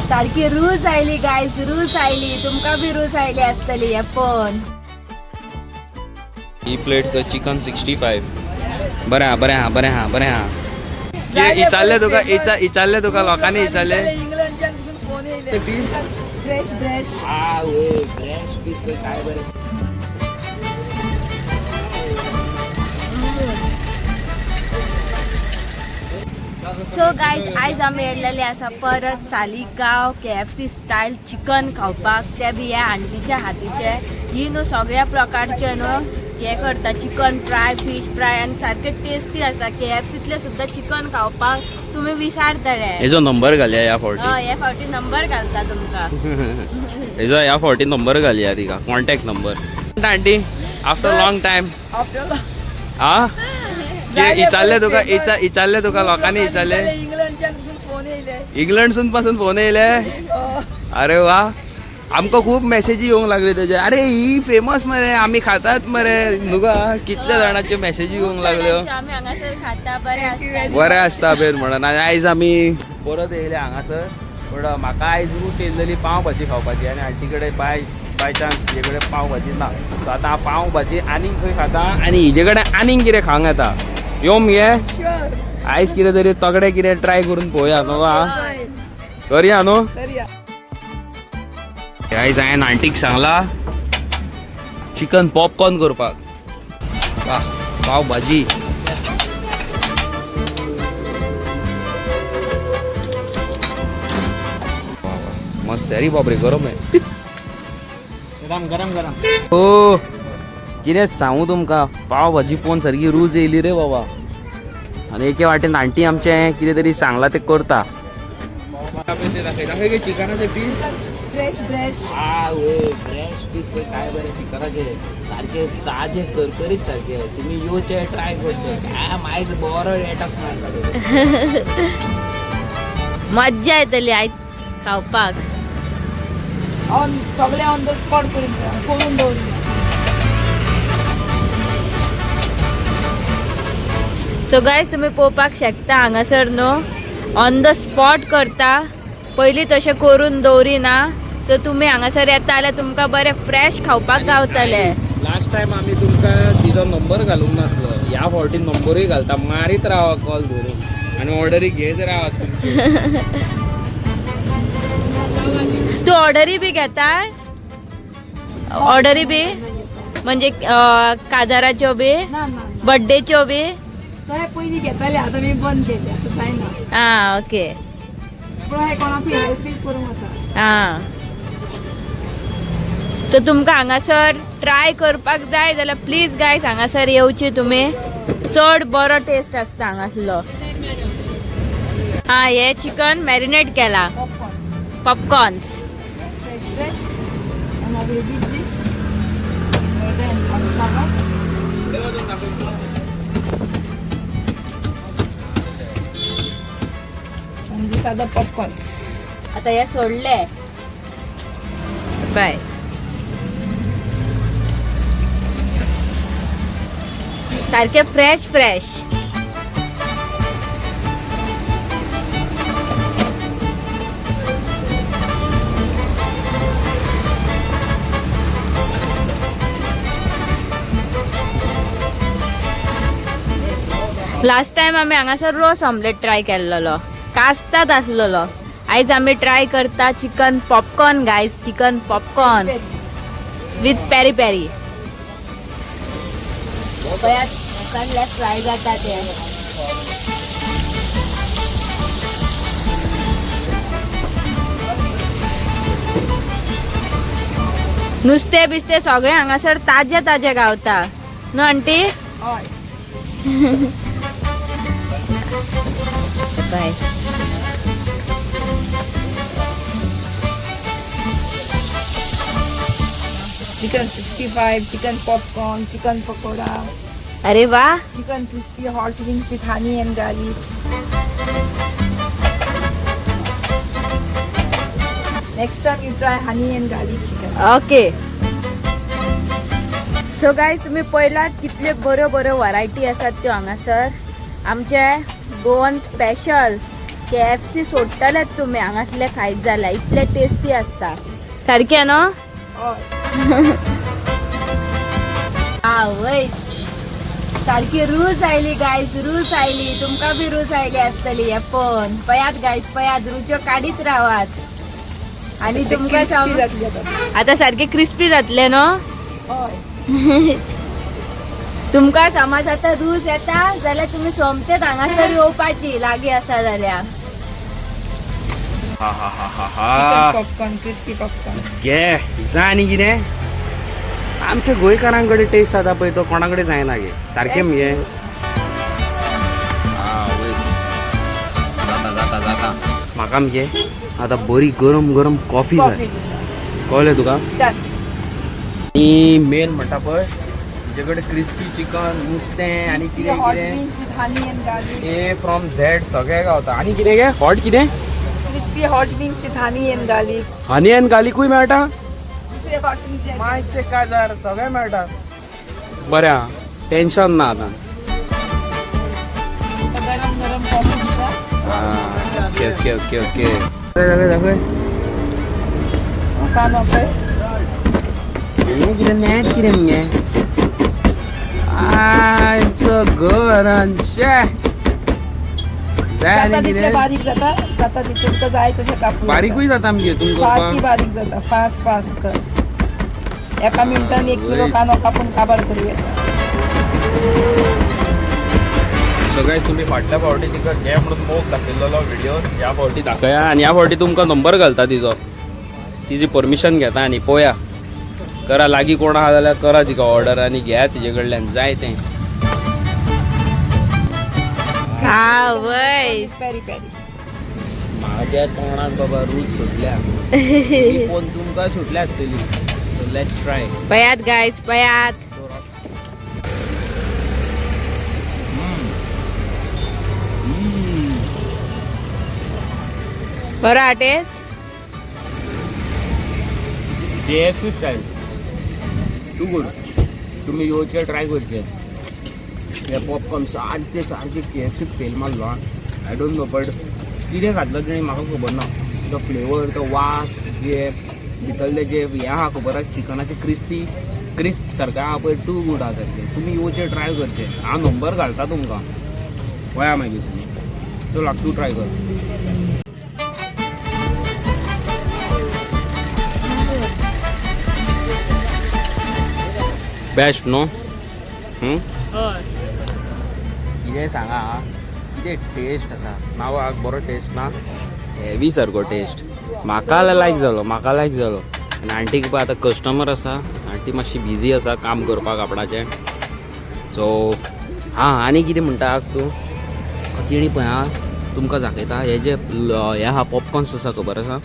सारखी रूच oily guys, रूच आयली. तुमका बी रूच आयली असतली हे पण. ही प्लेट चिकन 65. बरें हा. इचारले तुका लोकांनी इचारले. इंग्लंडच्यान पासून फोन येयले. Piece fresh fresh. Fresh piece काय बरें. सो गायज आयज आमी येयलेले आसा परत सालिगांव KFC स्टायल चिकन खावपाक. ते बी ह्या आंटीच्या हातीचे. ही न्हू सगळ्या प्रकारचे न्हू हे करता, चिकन फ्राय, फिश फ्राय आनी सारखे टेस्टी आसा. KFCतले सुद्दां चिकन खावपाक तुम्ही विचारतले. हेजो नंबर घालया या फावटी. हे फावटी नंबर घालता तुमका. हेजो या फावटी नंबर घालया तिका, contact number. Aunty after long time. हा इचारले तुका लोकांनी इचारले. इंग्लंडसून पासून फोन येयले. अरे वा, आमकां खूप मेसेजी येवंक लागले तेजे. अरे ही फेमस मरे, आमी खातात मरे. नुका कितल्या जाणांचे मेसेजी येवंक लागल्यो. बरें आसता बेन म्हणून. आयज आमी परत येयले हांगासर. पण म्हाका आयज रूच येयल्ली पाव भाजी खावपाची आनी आंटी कडेन बाय चान्स हिजे कडेन पाव भाजी ना. सो आतां हांव पाव भाजी आनीक खंय खाता आनी हिजे कडेन आनीक कितें खावंक येता. यो मगे आयज कितें तरी तगडे कितें ट्राय करून पळोवया न्हू. करया न्हू. आयज हांवें आंटीक सांगला चिकन पॉपकॉर्न करपाक. पाव भाजी. मस्त अरे बापरे, गरम आहे. गरम. हो कितें सांगू तुमकां, पाव भाजी पोवन सारकी रूच येयली रे बाबा. आनी एके वाटेन आंटी आमचें कितें तरी सांगला तें करता. चिकनाचे piece fresh fresh. Fresh piece काय बरें चिकनाचे, सारखे ताजे करकरीत सारखे. तुम्ही येवचे ट्राय करचे. काय मायज बरो रेट आसता. मज्जा येतली आयज खावपाक. सगळे ऑन द स्पॉट करून दवरले. सो गायज तुम्ही पळोवपाक शकता हांगासर न्हू ऑन द स्पॉट करता. पयलीं तशें करून दवरिना. सो तुमी हांगासर येता जाल्यार तुमकां बरें फ्रेश खावपाक गावतले. लास्ट टायम आमी तुमकां तिजो नंबर घालूंक नासलो. ह्या फावटी नंबरूय घालता. मारीत रावा कॉल धरून आनी ऑर्डरी घेत रावा. तू ऑर्डरी बी घेता? ऑर्डरी बी म्हणजे काजाराच्यो बी, बर्थडेच्यो बी? पयलीं घेताले, आतां मी बंद केले. आतां जायना. आं ओके. कोणाक हेल्प करूंक वता. आं सो तुमकां हांगासर ट्राय करपाक जाय जाल्यार प्लीज गायज हांगासर येवची तुमी. चड बरो टेस्ट आसता हांगासलो. हे चिकन मॅरिनेट केला. पॉपकॉर्न्स. साधा पॉपकॉर्न्स. आता हे सोडले बाय. सारखे फ्रेश फ्रेश. लास्ट टाइम आम्ही हांगासर रोस ऑमलेट ट्राय केल्लो. कास्ताद आसलेलो. आयज आमी ट्राय करता chicken popcorn guys. Chicken popcorn with peri peri. Fry जाता ते. नुस्तें बिस्तें सगळें हांगासर ताजे ताजे गावता न्हू aunty? Bye. Chicken 65, chicken popcorn, chicken pakoda. अरे वा. Chicken crispy hot wings with honey and garlic. Next time you try honey and garlic chicken. Okay. So guys तुम्ही पळयलात कितले बऱ्यो बऱ्यो वरायटी आसात त्यो हांगासर. आमचे गोवन स्पेशल KFC सोडटलेच तुम्ही हांगातले खायत जाल्यार इतले टेस्टी असता सारखे न्हू आवयस सारखी रूच आयली गायज रूच आयली तुमका बी रूच आयली असतली हे पण पयात गायज पयात रुच्यो काडीत रावात आणि तुमका Crispy जातली आता. आता सारखे क्रिस्पी जातले न्हू हय. तुमका समज आता रूच येता जाल्यार तुम्ही सोमतेच हांगासर येवपाची लागीं आसा जाल्यार हा हा हा हा Chicken हा popcorn, crispy popcorn. गे जा आनी कितें आमच्या गोंयकारांकडे टेस्ट जाता पळय तो कोणाकडे जायना गे सारकें मगे जाता जाता जाता म्हाका मगे आतां बरी गरम गरम कॉफी जाय Coffee. कळ्ळें तुका Done. आणि मेन म्हणटा पळय तुजे कडेन क्रिस्पी चिकन नुस्तें आनी Crispy कितें hot कितें beans with honey and garlic. A from Z सगळें गावता आनी कितें गे हॉट कितें Crispy hot beans with honey and garlic. Honey and गार्लिकूय मेळटा दुसरे hot beans द्या. मायचे काजार सगळें मेळटा बरें आहा टेन्शन ना आतां गरम गरम coffee दिता. ओके ओके ओके ओके दाखय दाखय कांदो पळय. हें कितें नेट कितें मगे आयचं घर शे जाय जाता आनी तितले कितें बारीक जाता जाता तितले तुका जाय तशें कापून बारीकूय जाता मगे तुमकां सारकी बारीक जाता फास्ट फास्ट कर एका मिनटान 1 किलो कांदो कापून काबार करूं येता सगळें तुमी फाटल्या फावटी तिका घे म्हणून मोग दाखयल्लो व्हिडिओ ह्या फावटी दाखया आनी ह्या फावटी तुमकां नंबर घालता तिजो तिजी परमिशन घेता आनी पळोवया करा लागीं कोण आहा जाल्यार करा तिका ऑर्डर आनी घ्या तिजे कडल्यान जाय तें आवयस पेरी पेरी माझ्या तोंडात बाबा रूच सुटल्या पण तुमकां सुटल्या आसतली सो लेट्स ट्राय पयात गायज पयात बरो हा taste KFC style too good तुम्ही येवचे ट्राय करचे हे पॉपकॉर्न सारखे KFC फेल मारलो आय डोंट नो बट कितें घातलं तेणी म्हाका खबर ना तो फ्लेवर तो वास जे भितरले जे हें आहा खबर आहा चिकनाचे क्रिस्प सारकें आहा पळय टू गुड आहा सारकें तुमी येवचे ट्राय करचे हांव नंबर घालता तुमकां पळया मागीर तुमी चल तूं ट्राय कर बेस्ट नो कितें सांगा कितें टेस्ट आसा नावाक बरो टेस्ट ना हेवी सारको टेस्ट म्हाका लायक जालो आनी आंटीक पळय आतां कस्टमर आसा आंटी मातशी बिजी आसा काम करपाक आपणाचें सो हां आनी कितें म्हणटा तूं तेणी पळय आं तुमकां दाखयता हे जे हे आहा पॉपकॉर्न्स आसा खबर आसा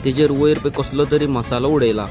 तेजेर वयर पळय कसलो तरी मसालो उडयला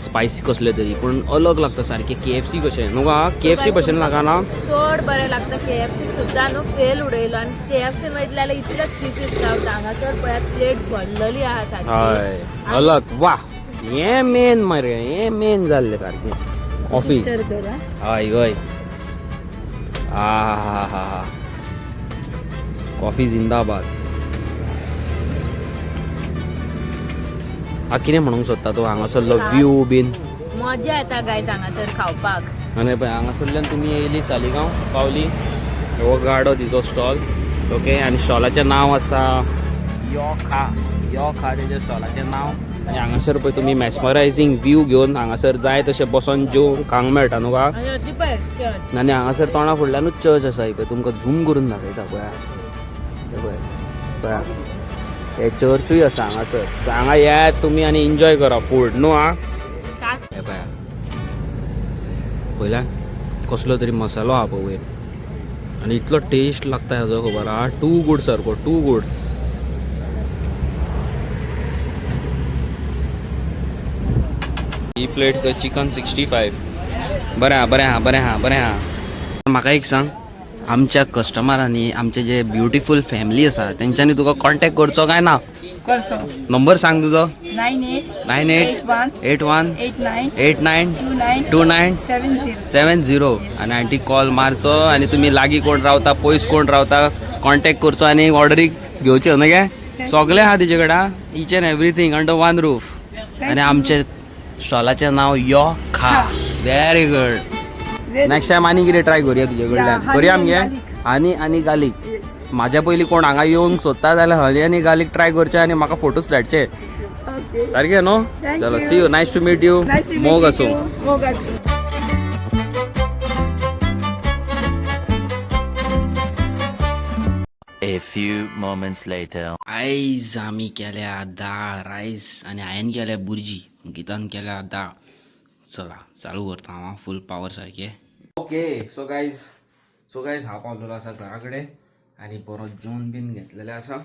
स्पायसी कसले तरी पण अलग लागता सारखे KFC कशें न्हू KFC भशेन लागना चड बरें लागता KFC सुद्दां न्हू फेल उडयलो आनी KFC मागीर जाल्यार इतलेच पिसीस गावता हांगासर पळयात प्लेट भरलेली आहा हय सारकी अलग वा हें मेन मरे हें मेन जाल्लें सारकें कॉफी Stir कर हा. हय हय हा हा हा हा कॉफी जिंदाबाद कितें म्हणूंक सोदता तूं हांगासरलो व्यू बीन मजा येता गायज हांगासर खावपाक आनी पळय हांगासरल्यान तुमी येयली सालिगांव पावली हो गाडो तिचो स्टॉल ओके आनी स्टॉलाचें नांव आसा यो खा तेजें स्टॉलाचें नांव आनी हांगासर पळय तुमी मॅस्मरायझींग व्यू घेवन हांगासर जाय तशें बसून जेवंक खावंक मेळटा न्हू का आनी हांगासर तोंडा फुडल्यानूच चर्च आसा इकडे तुमकां झूम करून दाखयता पळया हे चर्चूय आसा हांगासर सो हांगा येयात तुमी आनी एन्जॉय करा फूड न्हू आं हे पळया पळयल्या कसलो तरी मसालो आहा पळय वयर आनी इतलो टेस्ट लागता हेजो खबर आहा टू गूड सारको टू गूड ही प्लेट चिकन 65 बरें आहा म्हाका एक सांग आमच्या कस्टमरांनी आमचे जे ब्युटिफूल फॅमिली आसा तेंच्यांनी तुका कॉन्टॅक्ट करचो काय ना करचो नंबर सांग तुजो 9881892970 आणि आंटी कॉल मारचो आणि तुम्ही लागीं कोण रावता पयस कोण रावता कॉन्टॅक्ट करचो आणि ऑर्डरीक घेवचे न्हू गे सगळे आहा तिचे कडेन each and everything under one roof आणि आमचे स्टॉलाचें नाव यो खा व्हेरी गुड नेक्स्ट टायम आनी कितें ट्राय करूया तुजे कडल्यान करूया आमगे आनी गार्लीक माझ्या पयलीं कोण हांगा येवंक सोदता जाल्यार हनी आनी गार्लीक ट्राय करचे आनी म्हाका फोटोज धाडचे सारकें न्हू चलो see you nice to meet you मोग आसूं मोग आसूं. A few moments later. आयज आमी केल्या दाळ रायस आनी हांवें केल्या बुर्जी गितान केल्या दाळ चला चालू करता हांव फूल पावर सारके ओके सो गायज हांव पावलेलो आसा घरा कडेन आनी बरो जेवण बीन घेतलेलें आसा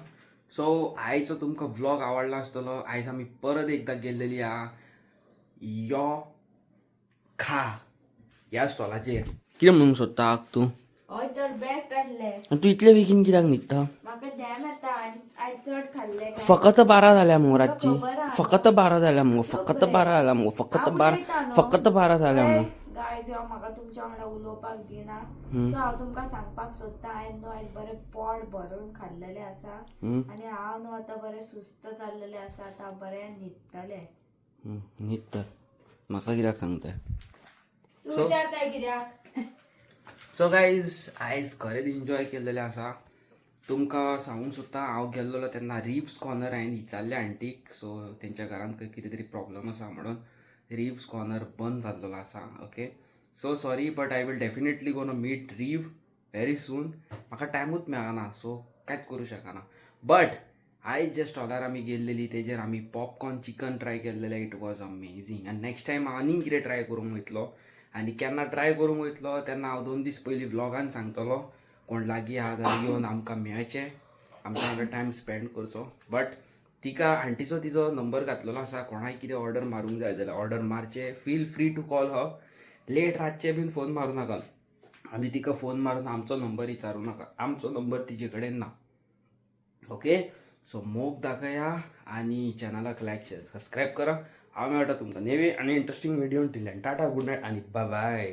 सो आयचो तुमकां व्लॉग आवडला आसतलो आयज आमी परत एकदां गेल्लेली आहा यो खा ह्या स्टॉलाचेर कितें म्हणूंक सोदता तूं हय तर बेस्ट आसले तूं इतले बेगीन कित्याक न्हिदता म्हाका डॅम येता आनी आयज चड खाल्ले फकत 12 जाल्या मगो रातची फकत 12 जाल्या मगो फकत 12 जाल्या मगो फकत 12 जाल्या मगो गाय जेव्हा म्हाका तुमच्या वांगडा उलोवपाक दिना सो हांव तुमकां सांगपाक सोदता हांवें न्हू आयज बरें पोट भरून खाल्लेलें आसा आनी हांव न्हू आतां बरें सुस्त जाल्लेलें आसा आतां बरें न्हिदतलें न्हिद तर म्हाका कित्याक सांगताय तूं विचारताय कित्याक सो गायज आयज खरेंच एन्जॉय केल्लेलें आसा तुमकां सांगूंक सोदता हांव गेल्लो तेन्ना रिब्स कॉर्नर हांवें विचारलें आंटीक सो तेंच्या घरान खंय कितें तरी प्रॉब्लम आसा म्हणून रिब्स कॉर्नर बंद जाल्लो आसा okay so sorry but I will definitely gonna meet रीव व्हेरी सून म्हाका टायमूच मेळना सो कांयच करूं शकना बट आयज जे स्टॉलार आमी गेल्लेली तेजेर आमी पॉपकॉर्न चिकन ट्राय केल्लेलें इट वॉज अमेझींग आनी नेक्स्ट टायम हांव आनीक कितें ट्राय करूंक वयतलो आनी केन्ना ट्राय करूंक वयतलो तेन्ना हांव 2 दीस पयलीं व्लॉगान सांगतलो कोण लागीं आहा जाल्यार येवन आमकां मेळचें आमच्या वांगडा टायम स्पेंड करचो बट तिका आंटीचो तिजो नंबर घातलेलो आसा कोणाय कितें ऑर्डर मारूंक जाय जाल्यार ऑर्डर मारचे फील फ्री टू कॉल हर लेट रातचे बीन फोन मारूं नाका आनी तिका फोन मारून आमचो नंबर विचारूं नाका आमचो नंबर तिचे कडेन ना ओके सो मोग दाखया आनी चॅनलाक लायक शेअर सबस्क्रायब करा हांव मेळटा तुमकां नेवी आनी interesting video till tata good night आनी बाय बाय